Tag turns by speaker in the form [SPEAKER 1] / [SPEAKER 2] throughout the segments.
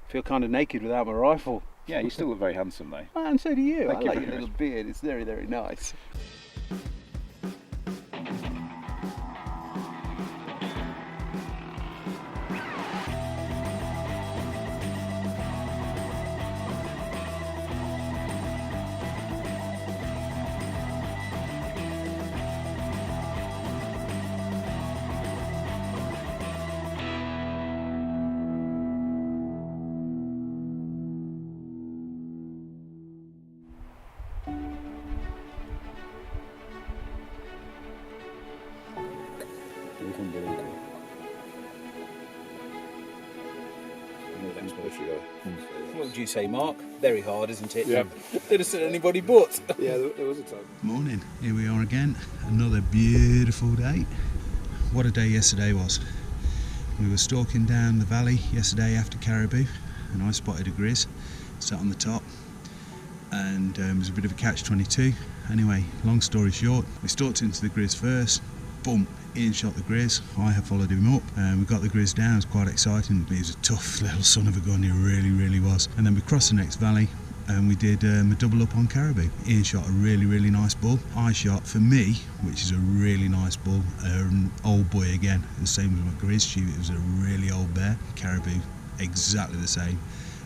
[SPEAKER 1] feel kind of naked without my rifle.
[SPEAKER 2] Yeah, you still look very handsome though.
[SPEAKER 1] And so do you.
[SPEAKER 2] Thank
[SPEAKER 1] I
[SPEAKER 2] you
[SPEAKER 1] like
[SPEAKER 2] very
[SPEAKER 1] your little
[SPEAKER 2] much.
[SPEAKER 1] beard. It's very, very nice. What would you say, Mark? Very hard, isn't it?
[SPEAKER 3] Yeah.
[SPEAKER 1] Did have said anybody but.
[SPEAKER 3] Yeah, there was a time.
[SPEAKER 4] Morning, here we are again, another beautiful day. What a day yesterday was. We were stalking down the valley yesterday after Caribou and I spotted a grizz sat on the top, and it was a bit of a catch-22. Anyway, long story short, we stalked into the grizz first, boom, Ian shot the grizz, I have followed him up, and we got the grizz down. It was quite exciting. He was a tough little son of a gun, he really was. And then we crossed the next valley and we did a double up on Caribou. Ian shot a really nice bull. I shot, for me, which is a really nice bull, an old boy again, the same as my grizz shoot. It was a really old bear. Caribou, exactly the same.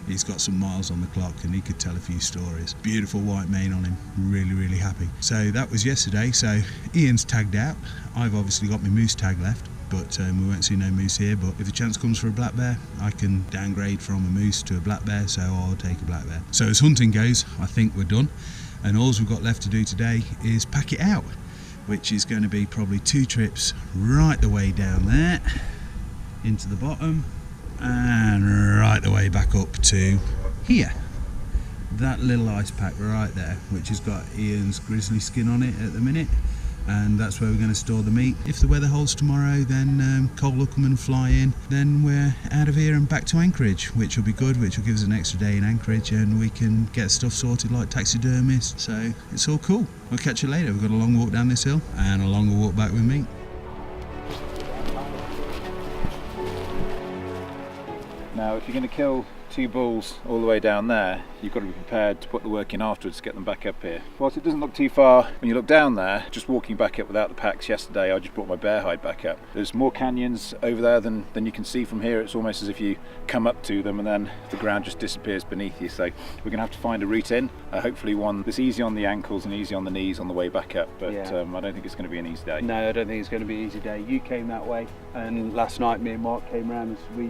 [SPEAKER 4] He's got some miles on the clock and he could tell a few stories. Beautiful white mane on him, really happy. So that was yesterday. So Ian's tagged out. I've obviously got my moose tag left, but we won't see no moose here. But if a chance comes for a black bear, I can downgrade from a moose to a black bear, so I'll take a black bear. So as hunting goes, I think we're done. And all we've got left to do today is pack it out, which is going to be probably 2 trips right the way down there into the bottom, and right the way back up to here. That little ice pack right there, which has got Ian's grizzly skin on it at the minute, and that's where we're going to store the meat. If the weather holds tomorrow, then Cole will come and fly in, then we're out of here and back to Anchorage, which will be good, which will give us an extra day in Anchorage, and we can get stuff sorted like taxidermists. So it's all cool. We'll catch you later. We've got a long walk down this hill and a longer walk back with meat.
[SPEAKER 2] Now, if you're going to kill 2 bulls all the way down there, you've got to be prepared to put the work in afterwards to get them back up here. Whilst it doesn't look too far when you look down there, just walking back up without the packs yesterday, I just brought my bear hide back up. There's more canyons over there than you can see from here. It's almost as if you come up to them and then the ground just disappears beneath you. So we're going to have to find a route in, hopefully one that's easy on the ankles and easy on the knees on the way back up. But
[SPEAKER 1] Yeah.
[SPEAKER 2] I don't think it's going to be an easy day.
[SPEAKER 1] No, I don't think it's going to be an easy day. You came that way, and last night me and Mark came round as we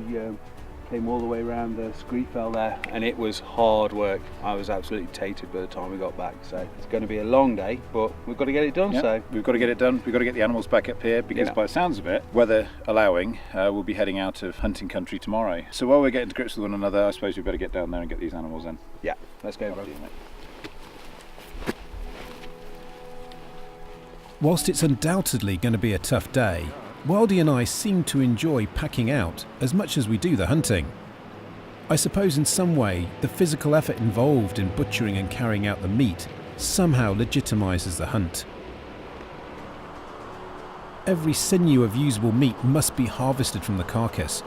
[SPEAKER 1] came all the way around the scree fell there, and it was hard work. I was absolutely tated by the time we got back, so it's going to be a long day, but we've got to get it done.
[SPEAKER 2] Yeah,
[SPEAKER 1] So
[SPEAKER 2] we've got to get it done. We've got to get the animals back up here because
[SPEAKER 1] Yeah.
[SPEAKER 2] by the sounds of it, weather allowing, we'll be heading out of hunting country tomorrow. So while we're getting to grips with one another, I suppose we better get down there and get these animals in.
[SPEAKER 1] yeah, let's go, bro.
[SPEAKER 5] Whilst it's undoubtedly going to be a tough day, Wildy and I seem to enjoy packing out as much as we do the hunting. I suppose in some way the physical effort involved in butchering and carrying out the meat somehow legitimises the hunt. Every sinew of usable meat must be harvested from the carcass,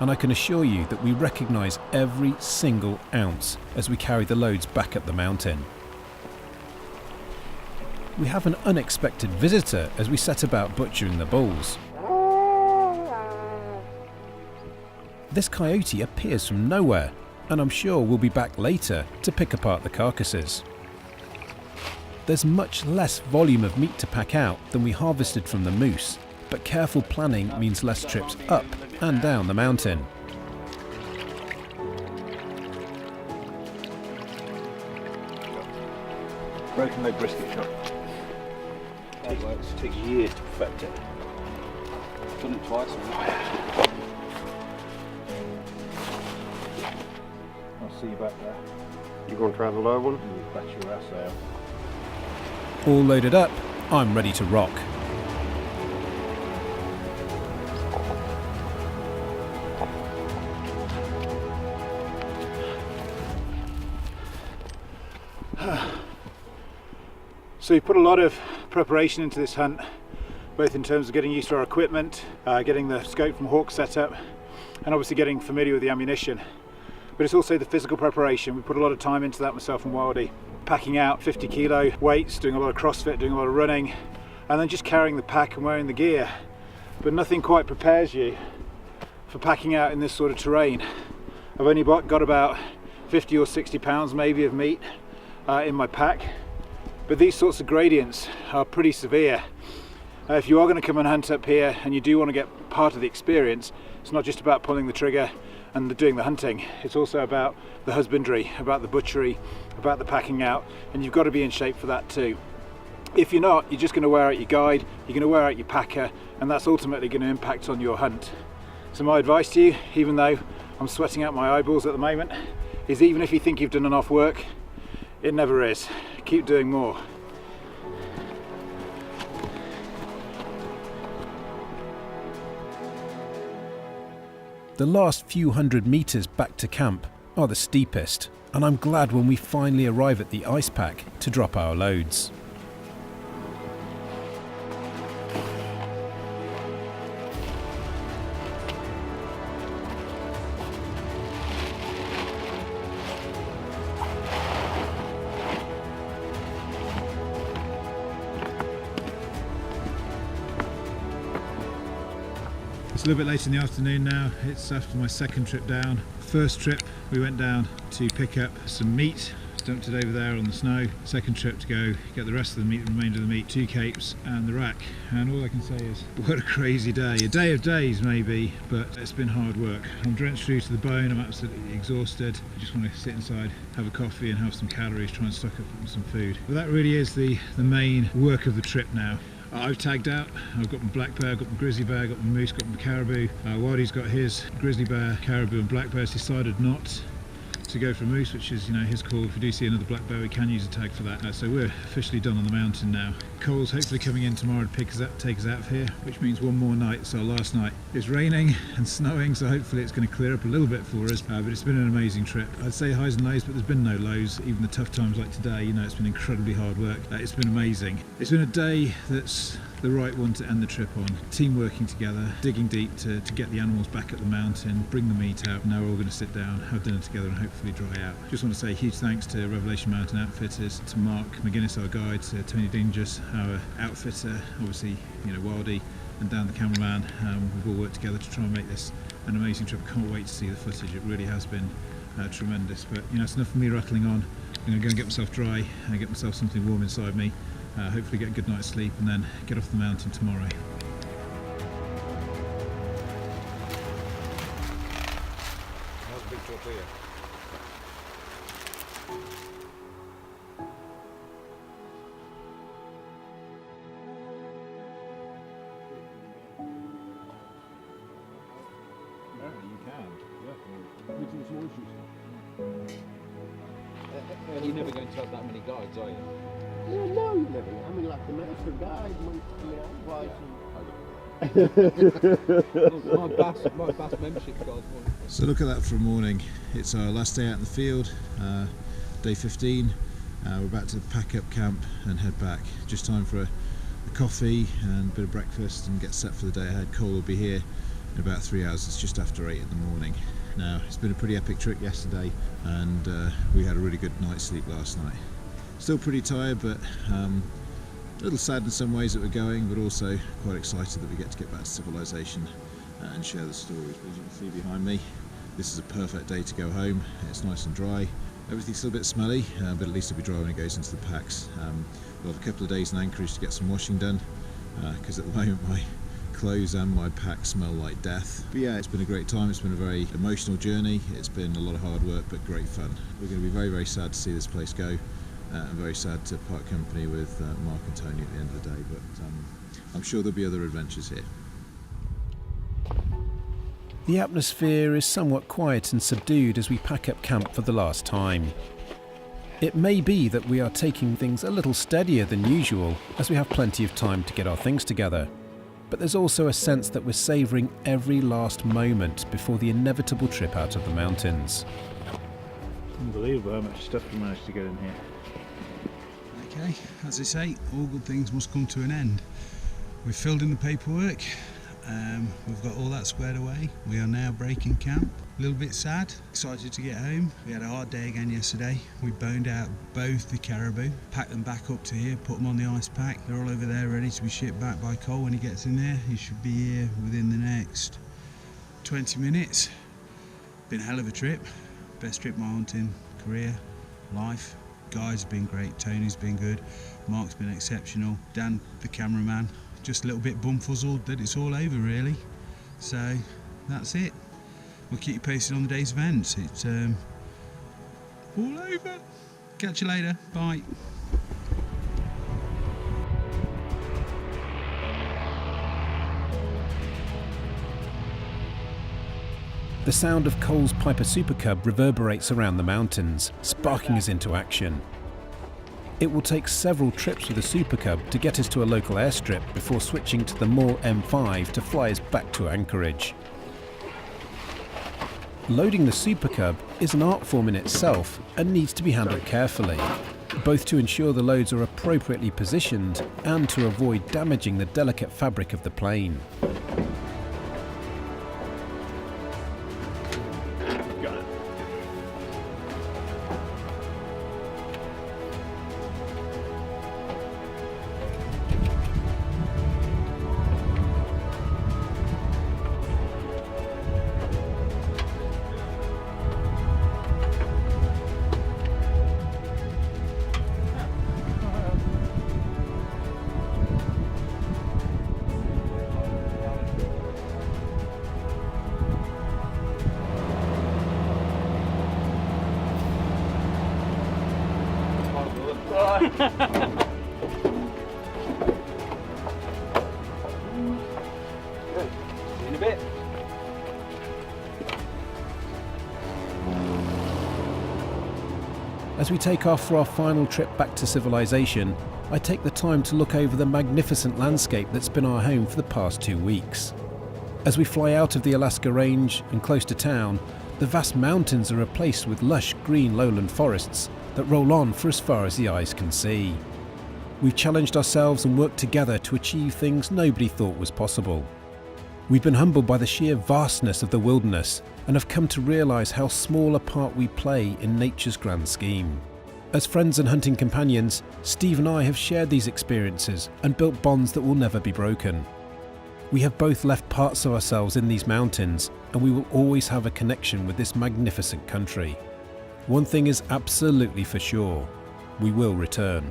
[SPEAKER 5] and I can assure you that we recognise every single ounce as we carry the loads back up the mountain. We have an unexpected visitor as we set about butchering the bulls. This coyote appears from nowhere, and I'm sure we'll be back later to pick apart the carcasses. There's much less volume of meat to pack out than we harvested from the moose, but careful planning means less trips up and down the mountain.
[SPEAKER 2] Broken leg brisket shot. That works. It takes years to perfect it.
[SPEAKER 1] I've done it twice.
[SPEAKER 2] I'll see you back there.
[SPEAKER 3] You going to try the low one?
[SPEAKER 2] You bet your ass out.
[SPEAKER 5] All loaded up, I'm ready to rock.
[SPEAKER 2] So we put a lot of preparation into this hunt, both in terms of getting used to our equipment, getting the scope from Hawk set up, and obviously getting familiar with the ammunition. but it's also the physical preparation. We put a lot of time into that, myself and Wildy, packing out 50 kilo weights, doing a lot of CrossFit, doing a lot of running, and then just carrying the pack and wearing the gear. But nothing quite prepares you for packing out in this sort of terrain. I've only got about 50 or 60 pounds maybe of meat in my pack, but these sorts of gradients are pretty severe. If you are going to come and hunt up here and you do want to get part of the experience, it's not just about pulling the trigger and doing the hunting, it's also about the husbandry, about the butchery, about the packing out, and you've got to be in shape for that too. If you're not, you're just going to wear out your guide, you're going to wear out your packer, and that's ultimately going to impact on your hunt. So my advice to you, even though I'm sweating out my eyeballs at the moment, is even if you think you've done enough work, it never is. Keep doing more.
[SPEAKER 5] The last few hundred metres back to camp are the steepest, and I'm glad when we finally arrive at the ice pack to drop our loads.
[SPEAKER 2] It's a little bit late in the afternoon now. It's after my second trip down. First trip we went down to pick up some meat, dumped it over there on the snow. Second trip to go get the rest of the meat, the remainder of the meat, 2 capes and the rack. And all I can say is, what a crazy day. A day of days maybe, but it's been hard work. I'm drenched through to the bone, I'm absolutely exhausted. I just want to sit inside, have a coffee and have some calories, try and stock up on some food. But that really is the main work of the trip now. I've tagged out, I've got my black bear, I've got my grizzly bear, I've got my moose, got my caribou. Wildy's got his grizzly bear, caribou and black bear. He's decided not to go for a moose, which is, his call. If we do see another black bear, we can use a tag for that. So we're officially done on the mountain now. Cole's hopefully coming in tomorrow to take us out of here, which means one more night. So last night it's raining and snowing, so hopefully it's going to clear up a little bit for us. But it's been an amazing trip. I'd say highs and lows, but there's been no lows. Even the tough times like today, it's been incredibly hard work. It's been amazing. It's been a day that's the right one to end the trip on. Team working together, digging deep to get the animals back up the mountain, bring the meat out. Now we're all going to sit down, have dinner together and hopefully dry out. Just want to say a huge thanks to Revelation Mountain Outfitters, to Mark McGuinness, our guide, to Tony Dingus, our outfitter, obviously, Wildy, and Dan the cameraman. We've all worked together to try and make this an amazing trip. I can't wait to see the footage. It really has been tremendous. But it's enough for me rattling on. I'm going to go and get myself dry and get myself something warm inside me. Hopefully get a good night's sleep and then get off the mountain tomorrow. How's the big tortilla? Apparently you can. Yeah. You're never going to have that many guides, are you?
[SPEAKER 3] Well, no, you never. I mean, like the master guide,
[SPEAKER 1] my bass membership card.
[SPEAKER 2] So look at that for a morning. It's our last day out in the field, day 15. We're about to pack up camp and head back. Just time for a coffee and a bit of breakfast and get set for the day ahead. Cole will be here in about 3 hours. It's just after 8 in the morning. Now, it's been a pretty epic trip yesterday and we had a really good night's sleep last night. Still pretty tired, but a little sad in some ways that we're going, but also quite excited that we get back to civilization and share the stories. But as you can see behind me, this is a perfect day to go home. It's nice and dry. Everything's still a bit smelly, but at least it'll be dry when it goes into the packs. We'll have a couple of days in Anchorage to get some washing done, because at the moment my clothes and my pack smell like death. But yeah, it's been a great time. It's been a very emotional journey. It's been a lot of hard work, but great fun. We're going to be very, very sad to see this place go. I'm very sad to part company with Mark and Tony at the end of the day, but I'm sure there'll be other adventures here.
[SPEAKER 5] The atmosphere is somewhat quiet and subdued as we pack up camp for the last time. It may be that we are taking things a little steadier than usual as we have plenty of time to get our things together, but there's also a sense that we're savouring every last moment before the inevitable trip out of the mountains.
[SPEAKER 2] Unbelievable how much stuff we managed to get in here.
[SPEAKER 4] Okay, as they say, all good things must come to an end. We've filled in the paperwork We've got all that squared away. We are now breaking camp. A little bit sad, excited to get home. We had a hard day again yesterday. We boned out both the caribou, packed them back up to here, put them on the ice pack. They're all over there ready to be shipped back by Cole when he gets in there. He should be here within the next 20 minutes. Been a hell of a trip. Best trip my hunting career, life. Guys have been great. Tony's been good. Mark's been exceptional. Dan, the cameraman, just a little bit bumfuzzled that it's all over really. So that's it. We'll keep you posted on the day's events. It's all over. Catch you later. Bye.
[SPEAKER 5] The sound of Cole's Piper Super Cub reverberates around the mountains, sparking us into action. It will take several trips with the Super Cub to get us to a local airstrip before switching to the Moore M5 to fly us back to Anchorage. Loading the Super Cub is an art form in itself and needs to be handled carefully, both to ensure the loads are appropriately positioned and to avoid damaging the delicate fabric of the plane.
[SPEAKER 1] In a bit.
[SPEAKER 5] As we take off for our final trip back to civilization, I take the time to look over the magnificent landscape that's been our home for the past 2 weeks. As we fly out of the Alaska range and close to town, the vast mountains are replaced with lush green lowland forests that roll on for as far as the eyes can see. We've challenged ourselves and worked together to achieve things nobody thought was possible. We've been humbled by the sheer vastness of the wilderness and have come to realise how small a part we play in nature's grand scheme. As friends and hunting companions, Steve and I have shared these experiences and built bonds that will never be broken. We have both left parts of ourselves in these mountains, and we will always have a connection with this magnificent country. One thing is absolutely for sure: we will return.